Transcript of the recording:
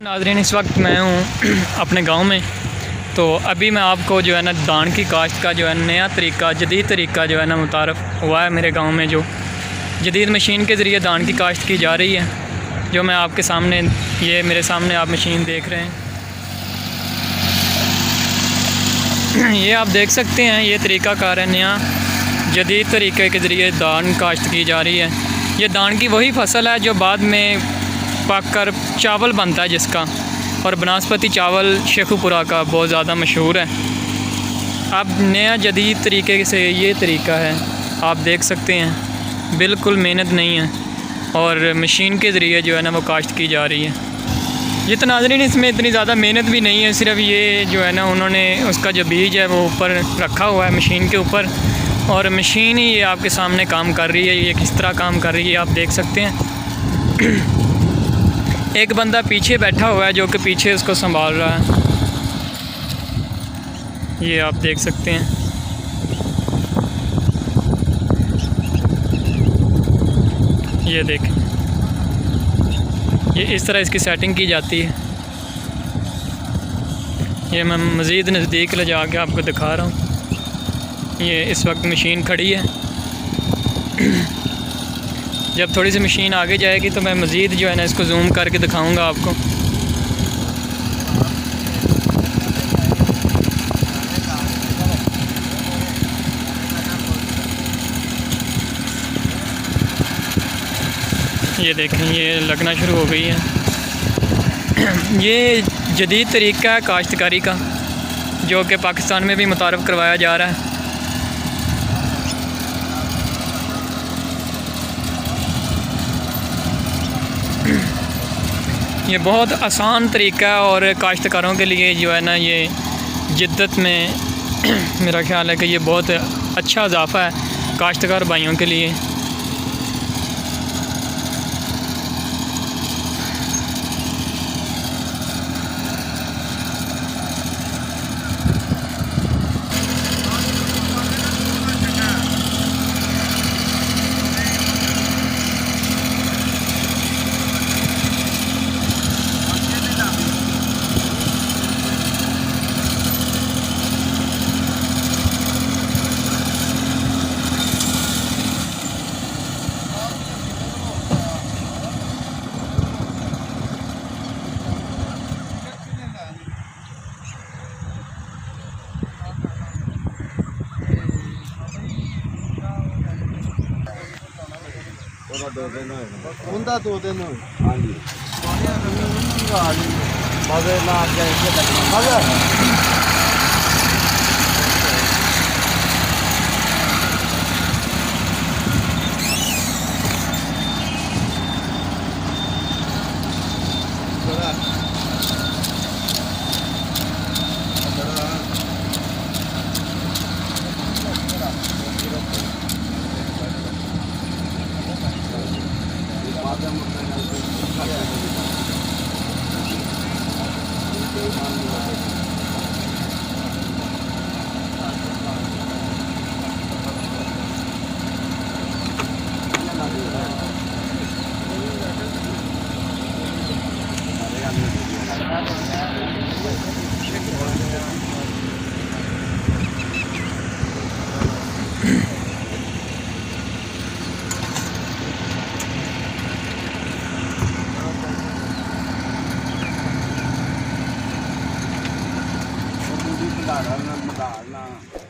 नाज़रीन, इस वक्त मैं हूँ अपने गांव में। तो अभी मैं आपको जो है ना धान की काश्त का जो है नया तरीका, जदीद तरीका जो है ना मुतारफ़ हुआ है मेरे गांव में। जो जदीद मशीन के ज़रिए धान की काश्त की जा रही है, जो मैं आपके सामने, ये मेरे सामने आप मशीन देख रहे हैं। ये आप देख सकते हैं, ये तरीक़ाकार है नया जदीद तरीके के ज़रिए धान काश्त की जा रही है। ये धान की वही फसल है जो बाद में पक कर चावल बनता है जिसका, और बनस्पति चावल शेखुपुरा का बहुत ज़्यादा मशहूर है। अब नया जदीद तरीके से ये तरीका है, आप देख सकते हैं, बिल्कुल मेहनत नहीं है और मशीन के ज़रिए जो है ना वो काश्त की जा रही है। ये तो नाज़रीन, इसमें इतनी ज़्यादा मेहनत भी नहीं है, सिर्फ ये जो है ना उन्होंने उसका जो बीज है वो ऊपर रखा हुआ है मशीन के ऊपर, और मशीन ही ये आपके सामने काम कर रही है। ये किस तरह काम कर रही है आप देख सकते हैं। एक बंदा पीछे बैठा हुआ है जो कि पीछे उसको संभाल रहा है, ये आप देख सकते हैं। ये देखें, ये इस तरह इसकी सेटिंग की जाती है। ये मैं मज़ीद नज़दीक ले जा के आपको दिखा रहा हूँ। ये इस वक्त मशीन खड़ी है। जब थोड़ी सी मशीन आगे जाएगी तो मैं मज़ीद जो है ना इसको जूम करके दिखाऊंगा आपको। ये देखें, ये लगना शुरू हो गई है। ये जदीद तरीका है काश्तकारी का, जो कि पाकिस्तान में भी मुतारफ़ करवाया जा रहा है। ये बहुत आसान तरीका है और काश्तकारों के लिए जो है ना ये जिद्दत में मेरा ख़्याल है कि ये बहुत अच्छा इजाफ़ा है काश्तकार भाइयों के लिए। दो दिन होंदा, 2 दिन हाँ जी मजे ना Nah,